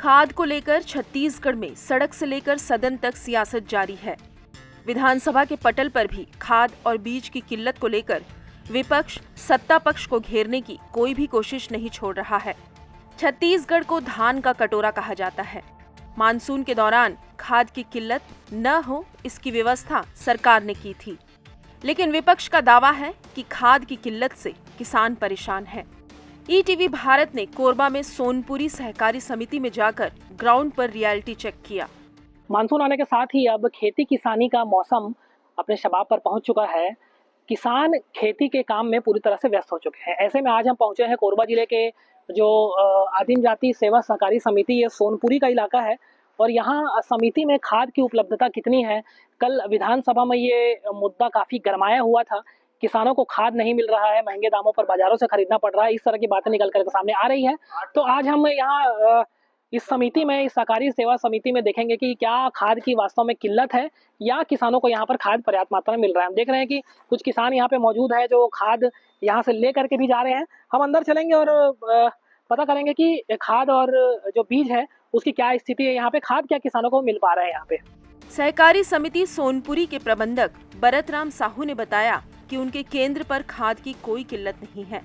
खाद को लेकर छत्तीसगढ़ में सड़क से लेकर सदन तक सियासत जारी है। विधानसभा के पटल पर भी खाद और बीज की किल्लत को लेकर विपक्ष सत्ता पक्ष को घेरने की कोई भी कोशिश नहीं छोड़ रहा है। छत्तीसगढ़ को धान का कटोरा कहा जाता है। मानसून के दौरान खाद की किल्लत न हो इसकी व्यवस्था सरकार ने की थी, लेकिन विपक्ष का दावा है कि खाद की किल्लत से किसान परेशान है। ईटीवी भारत ने कोरबा में सोनपुरी सहकारी समिति में जाकर ग्राउंड पर रियलिटी चेक किया। मानसून आने के साथ ही अब खेती किसानी का मौसम अपने शबाब पर पहुंच चुका है। किसान खेती के काम में पूरी तरह से व्यस्त हो चुके हैं। ऐसे में आज हम पहुंचे हैं कोरबा जिले के जो आदिम जाति सेवा सहकारी समिति, ये सोनपुरी का इलाका है और यहाँ समिति में खाद की उपलब्धता कितनी है। कल विधानसभा में ये मुद्दा काफ़ी गरमाया हुआ था। किसानों को खाद नहीं मिल रहा है, महंगे दामों पर बाजारों से खरीदना पड़ रहा है, इस तरह की बातें निकल कर सामने आ रही है। तो आज हम यहाँ इस समिति में, इस सहकारी सेवा समिति में देखेंगे कि क्या खाद की वास्तव में किल्लत है या किसानों को यहाँ पर खाद पर्याप्त मात्रा में मिल रहा है। हम देख रहे हैं कि कुछ किसान यहाँ पे मौजूद है जो खाद यहाँ से ले करके भी जा रहे हैं। हम अंदर चलेंगे और पता करेंगे कि खाद और जो बीज है उसकी क्या स्थिति है, यहाँ पे खाद क्या किसानों को मिल पा रहा है यहाँ पे। सहकारी समिति सोनपुरी के प्रबंधक भरतराम साहू ने बताया कि उनके केंद्र पर खाद की कोई किल्लत नहीं है।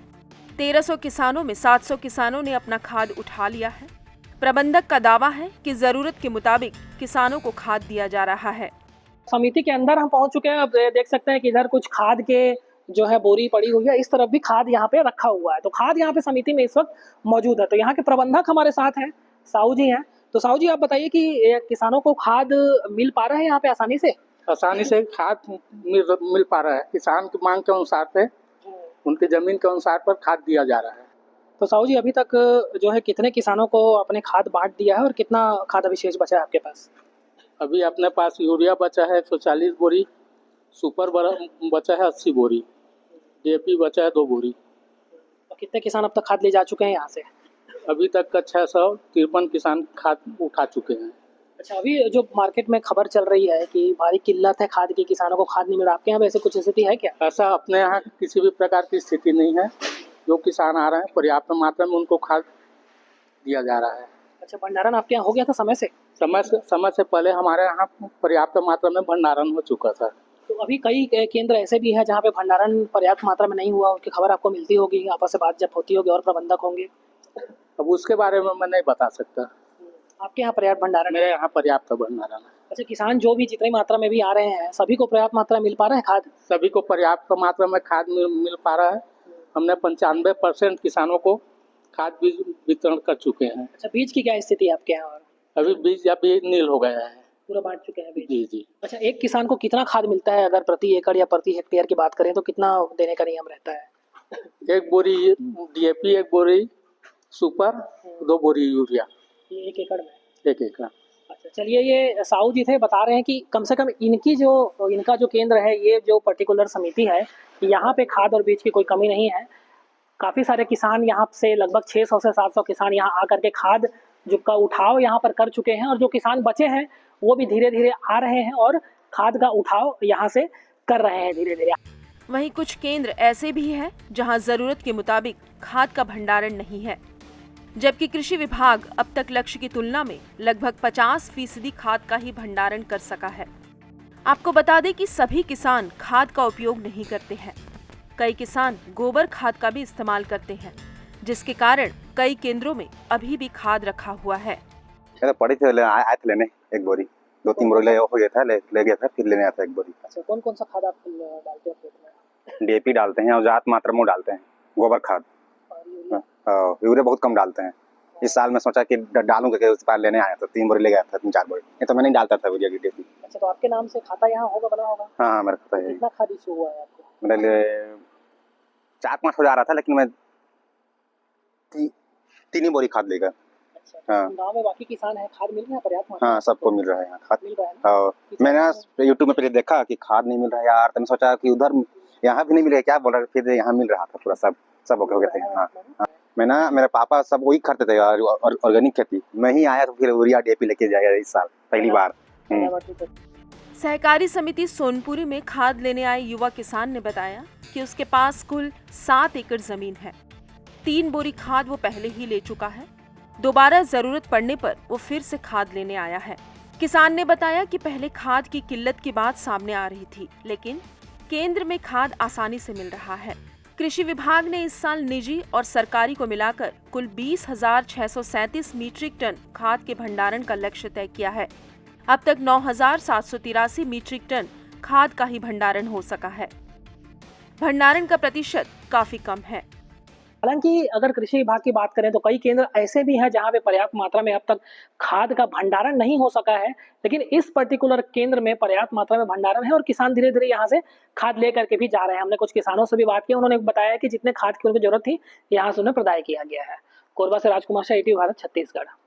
1300 किसानों में 700 किसानों ने अपना खाद उठा लिया है। प्रबंधक का दावा है कि जरूरत के मुताबिक किसानों को खाद दिया जा रहा है। समिति के अंदर हम पहुंच चुके हैं। अब देख सकते हैं कि इधर कुछ खाद के जो है बोरी पड़ी हुई है, इस तरफ भी खाद यहाँ पे रखा हुआ है। तो खाद यहाँ पे समिति में इस वक्त मौजूद है। तो यहाँ के प्रबंधक हमारे साथ हैं, साहू जी हैं। तो साहू जी, आप बताइए कि किसानों को खाद मिल पा रहा है यहाँ पे आसानी से? आसानी से खाद मिल पा रहा है। किसान की मांग के अनुसार पे, उनकी जमीन के अनुसार पर खाद दिया जा रहा है। तो साहू जी, अभी तक जो है कितने किसानों को अपने खाद बांट दिया है और कितना खाद अभी शेष बचा है आपके पास? अभी अपने पास यूरिया बचा है 140 बोरी, सुपर बचा है 80 बोरी, डीएपी बचा है 2 बोरी। तो कितने किसान अब तक खाद ले जा चुके हैं यहाँ से? अभी तक का 653 किसान खाद उठा चुके हैं। अच्छा, अभी जो मार्केट में खबर चल रही है कि भारी किल्लत है खाद की, किसानों को खाद नहीं मिल रहा, आपके यहाँ ऐसे कुछ स्थिति है क्या? ऐसा अपने यहाँ किसी भी प्रकार की स्थिति नहीं है। जो किसान आ रहे हैं पर्याप्त मात्रा में उनको खाद दिया जा रहा है। अच्छा, भंडारण आपके यहाँ हो गया था समय से? समय से पहले हमारे यहाँ पर्याप्त मात्रा में भंडारण हो चुका था। तो अभी कई केंद्र ऐसे भी है जहाँ पे भंडारण पर्याप्त मात्रा में नहीं हुआ, उनकी खबर आपको मिलती होगी, आपस से बात जब होती होगी और प्रबंधक होंगे। अब उसके बारे में मैं नहीं बता सकता। आपके यहाँ पर्याप्त भंडारण? मेरे यहाँ पर्याप्त भंडारण है। अच्छा, किसान जो भी जितनी मात्रा में भी आ रहे हैं सभी को पर्याप्त मात्रा मिल पा रहा है खाद? सभी को पर्याप्त मात्रा में खाद मिल पा रहा है। हमने 95% किसानों को खाद बीज वितरण कर चुके हैं। अच्छा, बीज की क्या स्थिति है आपके यहाँ? अभी बीज नील हो गया है, पूरा बांट चुके हैं बीज? जी जी। अच्छा, एक किसान को कितना खाद मिलता है अगर प्रति एकड़ या प्रति हेक्टेयर की बात करें तो कितना देने का नियम रहता है? 1 बोरी डीएपी, 1 बोरी सुपर, 2 बोरी यूरिया। ये 1 एकड़ में? 1 एकड़। अच्छा, चलिए, ये साहू जी थे, बता रहे हैं कि कम से कम इनका जो केंद्र है, ये जो पर्टिकुलर समिति है, यहाँ पे खाद और बीज की कोई कमी नहीं है। काफ़ी सारे किसान यहाँ से, लगभग 600 से 700 किसान यहाँ आकर के खाद जो का उठाव यहाँ पर कर चुके हैं और जो किसान बचे हैं वो भी धीरे धीरे आ रहे हैं और खाद का उठाव यहाँ से कर रहे हैं धीरे धीरे। वहीं कुछ केंद्र ऐसे भी हैं जहाँ जरूरत के मुताबिक खाद का भंडारण नहीं है, जबकि कृषि विभाग अब तक लक्ष्य की तुलना में लगभग 50% खाद का ही भंडारण कर सका है। आपको बता दें कि सभी किसान खाद का उपयोग नहीं करते हैं। कई किसान गोबर खाद का भी इस्तेमाल करते हैं, जिसके कारण कई केंद्रों में अभी भी खाद रखा हुआ है। पड़ी थे, आए थे लेने 1 बोरी, 2-3 बोरी ले गया था, ले गया था, फिर लेने आता 1 बोरी। अच्छा, कौन कौन सा खाद आप डालते हैं खेत में? डीएपी डालते हैं और ज्यादा मात्रा में डालते हैं, गोबर खाद। यूरिया बहुत कम डालते हैं। इस साल मैं सोचा कि डालूंगा, कि उस बार लेने आया था 3 बोरी ले गया था, 3-4 बोरी। नहीं तो मैं नहीं डालता था यूरिया की डीएपी। अच्छा, तो आपके नाम से खाता यहाँ होगा, बना होगा? हाँ, मेरा खाता है। कितना खाद इशू हुआ है आपको? मेरे लिए 4-5 हो जा रहा था, लेकिन मैं 3 ही बोरी खाद लेगा। अच्छा, हाँ। गाँव में बाकी किसान है, खाद मिल रहा है पर्याप्त? हाँ, सबको मिल रहा है यहाँ खाद। मिल रहा है। मैंने यूट्यूब में पहले देखा कि खाद नहीं मिल रहा है यार, तो मैं सोचा कि उधर यहाँ भी नहीं मिलेगा क्या, बोला फिर यहाँ मिल रहा था पूरा, सब हो गए थे। हाँ, मेरे पापा सब वही करते थे ऑर्गेनिक खेती। मैं ही आया तो फिर यूरिया डीएपी लेके जाएगा इस साल पहली बार। सहकारी समिति सोनपुरी में खाद लेने आए युवा किसान ने बताया कि उसके पास कुल 7 एकड़ जमीन है। 3 बोरी खाद वो पहले ही ले चुका है। दोबारा जरूरत पड़ने पर वो फिर से खाद लेने आया है। किसान ने बताया कि पहले खाद की किल्लत की बात सामने आ रही थी, लेकिन केंद्र में खाद आसानी से मिल रहा है। कृषि विभाग ने इस साल निजी और सरकारी को मिलाकर कुल 20,637 मीट्रिक टन खाद के भंडारण का लक्ष्य तय किया है। अब तक 9,783 मीट्रिक टन खाद का ही भंडारण हो सका है। भंडारण का प्रतिशत काफी कम है। हालांकि अगर कृषि विभाग की बात करें तो कई केंद्र ऐसे भी हैं जहां पे पर्याप्त मात्रा में अब तक खाद का भंडारण नहीं हो सका है, लेकिन इस पर्टिकुलर केंद्र में पर्याप्त मात्रा में भंडारण है और किसान धीरे धीरे यहाँ से खाद लेकर के भी जा रहे हैं। हमने कुछ किसानों से भी बात की, उन्होंने बताया कि जितने खाद की उनको जरूरत थी यहाँ से उन्हें प्रदाय किया गया है। कोरबा से राजकुमार शाह, ईटीवी भारत, छत्तीसगढ़।